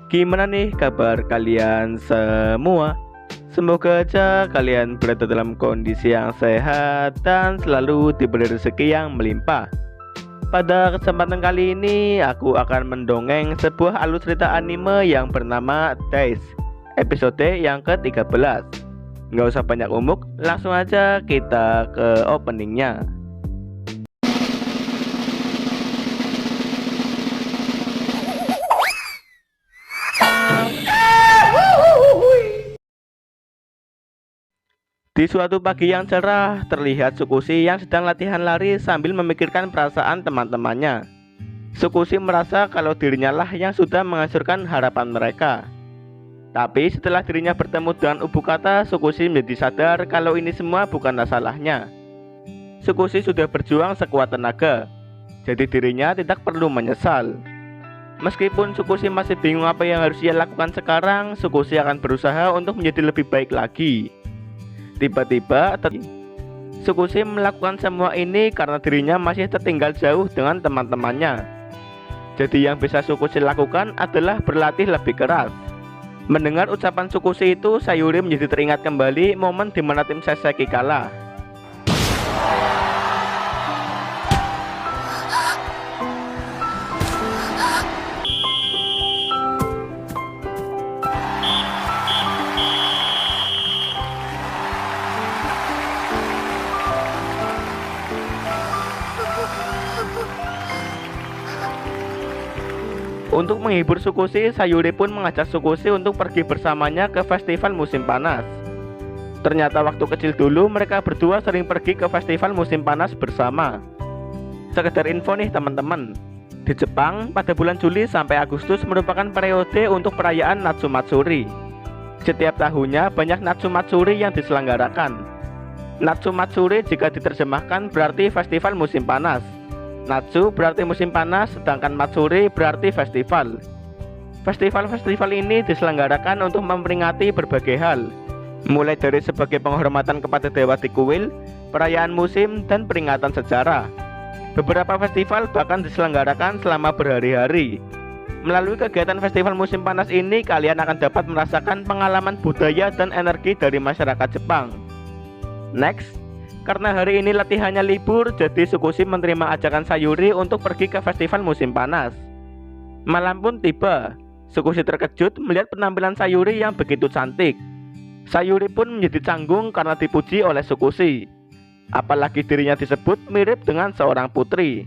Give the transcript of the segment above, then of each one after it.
Gimana nih kabar kalian semua? Semoga aja kalian berada dalam kondisi yang sehat dan selalu diberi rezeki yang melimpah. Pada kesempatan kali ini aku akan mendongeng sebuah alur cerita anime yang bernama Days, episode yang ke-13. Nggak usah banyak umuk, langsung aja kita ke openingnya. Di suatu pagi yang cerah, terlihat Tsukushi yang sedang latihan lari sambil memikirkan perasaan teman-temannya. Tsukushi merasa kalau dirinya lah yang sudah menghancurkan harapan mereka. Tapi setelah dirinya bertemu dengan Ubukata, Tsukushi menjadi sadar kalau ini semua bukanlah salahnya. Tsukushi sudah berjuang sekuat tenaga, jadi dirinya tidak perlu menyesal. Meskipun Tsukushi masih bingung apa yang harus ia lakukan sekarang, Tsukushi akan berusaha untuk menjadi lebih baik lagi. Tiba-tiba Tsukushi melakukan semua ini karena dirinya masih tertinggal jauh dengan teman-temannya. Jadi yang bisa Tsukushi lakukan adalah berlatih lebih keras. Mendengar ucapan Tsukushi itu, Sayuri menjadi teringat kembali momen di mana tim Saseki kalah. Untuk menghibur Tsukushi, Sayuri pun mengajak Tsukushi untuk pergi bersamanya ke festival musim panas. Ternyata waktu kecil dulu mereka berdua sering pergi ke festival musim panas bersama. Sekedar info nih teman-teman, di Jepang pada bulan Juli sampai Agustus merupakan periode untuk perayaan Natsumatsuri. Setiap tahunnya banyak Natsumatsuri yang diselenggarakan. Natsumatsuri jika diterjemahkan berarti festival musim panas. Natsu berarti musim panas, sedangkan Matsuri berarti festival. Festival-festival ini diselenggarakan untuk memperingati berbagai hal, mulai dari sebagai penghormatan kepada dewa Tikuil, perayaan musim, dan peringatan sejarah. Beberapa festival bahkan diselenggarakan selama berhari-hari. Melalui kegiatan festival musim panas ini, kalian akan dapat merasakan pengalaman budaya dan energi dari masyarakat Jepang. Next, karena hari ini latihannya libur, jadi Tsukushi menerima ajakan Sayuri untuk pergi ke festival musim panas. Malam pun tiba, Tsukushi terkejut melihat penampilan Sayuri yang begitu cantik. Sayuri pun menjadi canggung karena dipuji oleh Tsukushi. Apalagi dirinya disebut mirip dengan seorang putri.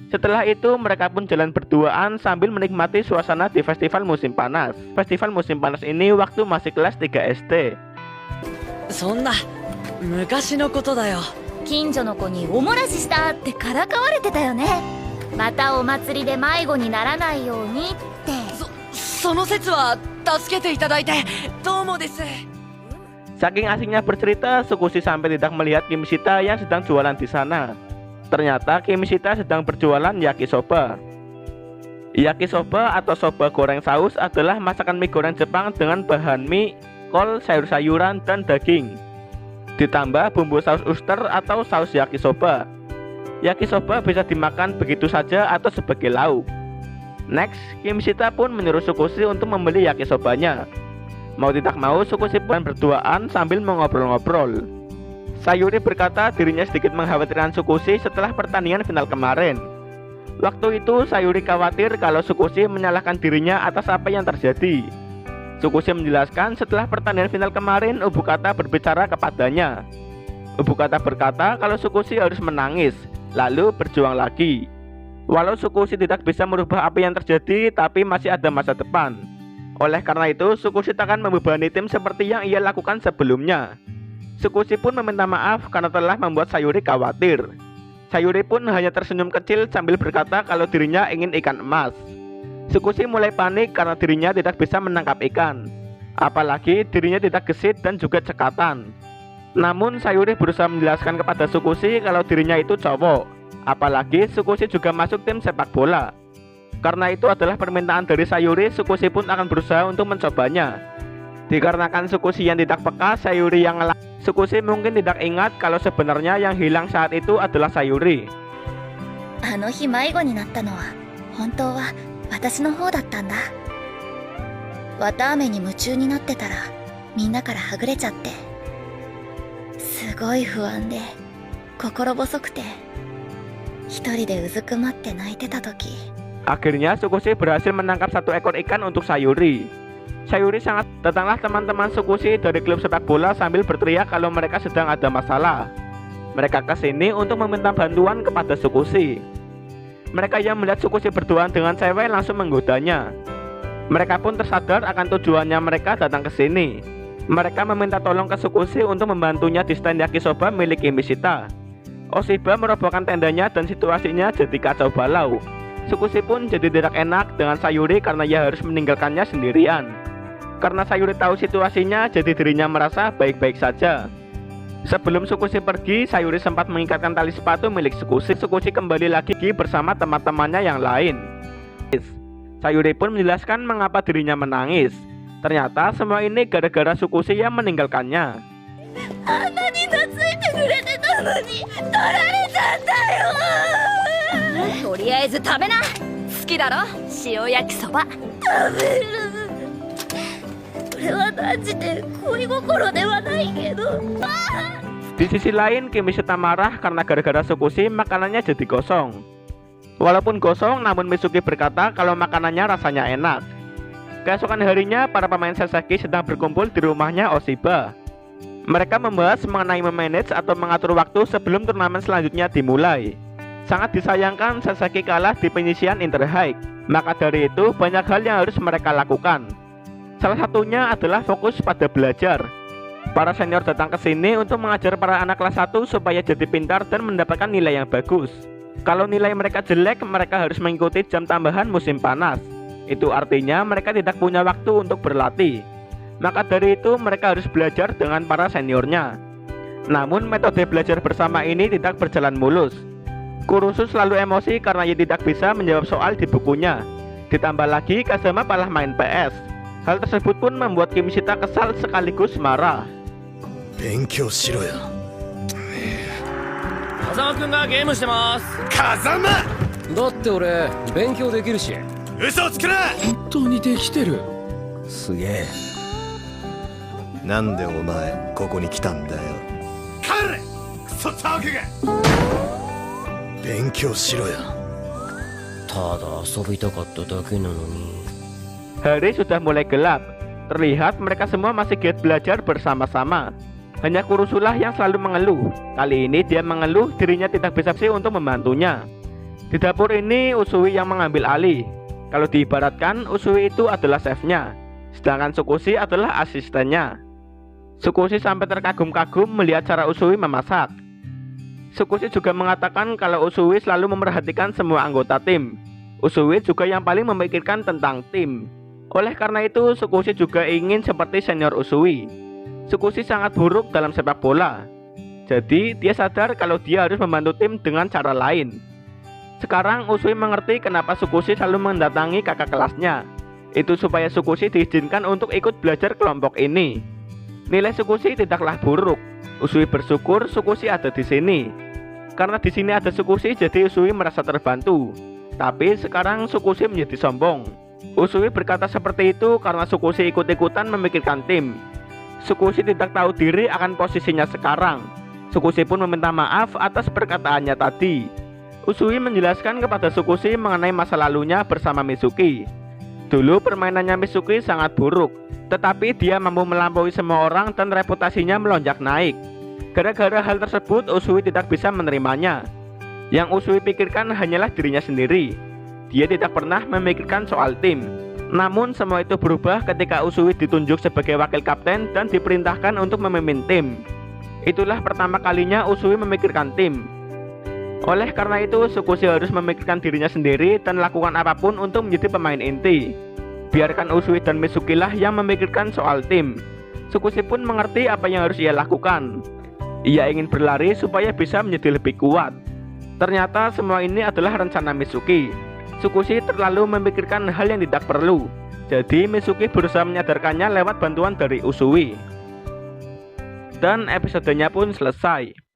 Setelah itu mereka pun jalan berduaan sambil menikmati suasana di festival musim panas. Festival musim panas ini waktu masih kelas 3 SD. そんな昔のことだよ。近所の子におもらししたってからかわれてたよね。またお祭りで迷子にならないようにって。その説は助けていただいてどうもです。 Saking asiknya bercerita, Tsukushi sampai tidak melihat Kimishita yang sedang jualan di sana. Ternyata Kimishita sedang berjualan yakisoba. Yakisoba atau soba goreng saus adalah masakan mie goreng Jepang dengan bahan mie, kol, sayur-sayuran, dan daging. Ditambah bumbu saus uster atau saus yakisoba. Yakisoba bisa dimakan begitu saja atau sebagai lauk. Next, Kimishita pun menyuruh Tsukushi untuk membeli yakisobanya. Mau tidak mau, Tsukushi pun berduaan sambil mengobrol-ngobrol. Sayuri berkata dirinya sedikit mengkhawatirkan Tsukushi setelah pertandingan final kemarin. Waktu itu Sayuri khawatir kalau Tsukushi menyalahkan dirinya atas apa yang terjadi. Tsukushi menjelaskan setelah pertandingan final kemarin, Ubukata berbicara kepadanya. Ubukata berkata kalau Tsukushi harus menangis, lalu berjuang lagi. Walau Tsukushi tidak bisa merubah apa yang terjadi, tapi masih ada masa depan. Oleh karena itu, Tsukushi takkan membebani tim seperti yang ia lakukan sebelumnya. Tsukushi pun meminta maaf karena telah membuat Sayuri khawatir. Sayuri pun hanya tersenyum kecil sambil berkata kalau dirinya ingin ikan emas. Tsukushi mulai panik karena dirinya tidak bisa menangkap ikan. Apalagi dirinya tidak gesit dan juga cekatan. Namun Sayuri berusaha menjelaskan kepada Tsukushi kalau dirinya itu cowok. Apalagi Tsukushi juga masuk tim sepak bola. Karena itu adalah permintaan dari Sayuri, Tsukushi pun akan berusaha untuk mencobanya. Dikarenakan Tsukushi yang tidak peka, Sayuri yang ngelak. Tsukushi mungkin tidak ingat kalau sebenarnya yang hilang saat itu adalah Sayuri. あの日迷子になったのは本当は私の方だったんだ。綿あめに夢中になってたらみんなからはぐれちゃって、すごい不安で心細くて一人でうずくまって泣いてた時、 Akhirnya Tsukushi berhasil menangkap satu ekor ikan untuk Sayuri. Sayuri sangat datanglah teman-teman Tsukushi dari klub sepak bola sambil berteriak kalau mereka sedang ada masalah. Mereka ke sini untuk meminta bantuan kepada Tsukushi. Mereka yang melihat Tsukushi berduaan dengan cewek langsung menggodanya. Mereka pun tersadar akan tujuannya mereka datang ke sini. Mereka meminta tolong ke Tsukushi untuk membantunya di stand yakisoba milik Kimishita. Oshiba merobohkan tendanya dan situasinya jadi kacau balau. Tsukushi pun jadi tidak enak dengan Sayuri karena ia harus meninggalkannya sendirian. Karena Sayuri tahu situasinya, jadi dirinya merasa baik-baik saja. Sebelum Tsukushi pergi, Sayuri sempat mengikatkan tali sepatu milik Tsukushi. Tsukushi kembali lagi bersama teman-temannya yang lain. Sayuri pun menjelaskan mengapa dirinya menangis. Ternyata semua ini gara-gara Tsukushi yang meninggalkannya. あんなに懐いてくれてたのに取られちゃったよ。とりあえず食べな。好きだろ塩焼きそば。食べる。これは断じて恋心ではないけど。 Di sisi lain, Kimishita marah karena gara-gara Tsukushi makanannya jadi gosong. Walaupun gosong, namun Mitsuki berkata kalau makanannya rasanya enak. Keesokan harinya, para pemain Sasaki sedang berkumpul di rumahnya Oshiba. Mereka membahas mengenai memanage atau mengatur waktu sebelum turnamen selanjutnya dimulai. Sangat disayangkan Sasaki kalah di penyisian Interhike. Maka dari itu banyak hal yang harus mereka lakukan. Salah satunya adalah fokus pada belajar. Para senior datang ke sini untuk mengajar para anak kelas 1 supaya jadi pintar dan mendapatkan nilai yang bagus. Kalau nilai mereka jelek, mereka harus mengikuti jam tambahan musim panas. Itu artinya mereka tidak punya waktu untuk berlatih. Maka dari itu mereka harus belajar dengan para seniornya. Namun metode belajar bersama ini tidak berjalan mulus. Kurusu selalu emosi karena ia tidak bisa menjawab soal di bukunya. Ditambah lagi Kazama malah main PS. Hal tersebut pun membuat Kimishita kesal sekaligus marah. 勉強しろよ。風間くんがゲームしてます。風間！だって俺勉強できるし。嘘つくな！本当にできてる。すげえ。なんでお前ここに来たんだよ。帰れ！クソタケが！勉強しろよ。ただ遊びたかっただけなのに。 Hari sudah mulai gelap. Terlihat mereka semua masih giat belajar bersama-sama. Hanya Kurusulah yang selalu mengeluh. Kali ini dia mengeluh dirinya tidak bisa untuk membantunya. Di dapur ini Usui yang mengambil alih. Kalau diibaratkan, Usui itu adalah chefnya, sedangkan Tsukushi adalah asistennya. Tsukushi sampai terkagum-kagum melihat cara Usui memasak. Tsukushi juga mengatakan kalau Usui selalu memerhatikan semua anggota tim. Usui juga yang paling memikirkan tentang tim. Oleh karena itu, Tsukushi juga ingin seperti senior Usui. Tsukushi sangat buruk dalam sepak bola. Jadi, dia sadar kalau dia harus membantu tim dengan cara lain. Sekarang Usui mengerti kenapa Tsukushi selalu mendatangi kakak kelasnya. Itu supaya Tsukushi diizinkan untuk ikut belajar kelompok ini. Nilai Tsukushi tidaklah buruk. Usui bersyukur Tsukushi ada di sini. Karena di sini ada Tsukushi, jadi Usui merasa terbantu. Tapi sekarang Tsukushi menjadi sombong. Usui berkata seperti itu karena Tsukushi ikut-ikutan memikirkan tim. Tsukushi tidak tahu diri akan posisinya sekarang. Tsukushi pun meminta maaf atas perkataannya tadi. Usui menjelaskan kepada Tsukushi mengenai masa lalunya bersama Mitsuki. Dulu permainannya Mitsuki sangat buruk, tetapi dia mampu melampaui semua orang dan reputasinya melonjak naik. Gara-gara hal tersebut, Usui tidak bisa menerimanya. Yang Usui pikirkan hanyalah dirinya sendiri. Dia tidak pernah memikirkan soal tim. Namun semua itu berubah ketika Usui ditunjuk sebagai wakil kapten dan diperintahkan untuk memimpin tim. Itulah pertama kalinya Usui memikirkan tim. Oleh karena itu, Tsukushi harus memikirkan dirinya sendiri dan lakukan apapun untuk menjadi pemain inti. Biarkan Usui dan Mitsuki lah yang memikirkan soal tim. Tsukushi pun mengerti apa yang harus ia lakukan. Ia ingin berlari supaya bisa menjadi lebih kuat. Ternyata semua ini adalah rencana Mitsuki. Tsukushi terlalu memikirkan hal yang tidak perlu. Jadi Mitsuki berusaha menyadarkannya lewat bantuan dari Usui. Dan episodenya pun selesai.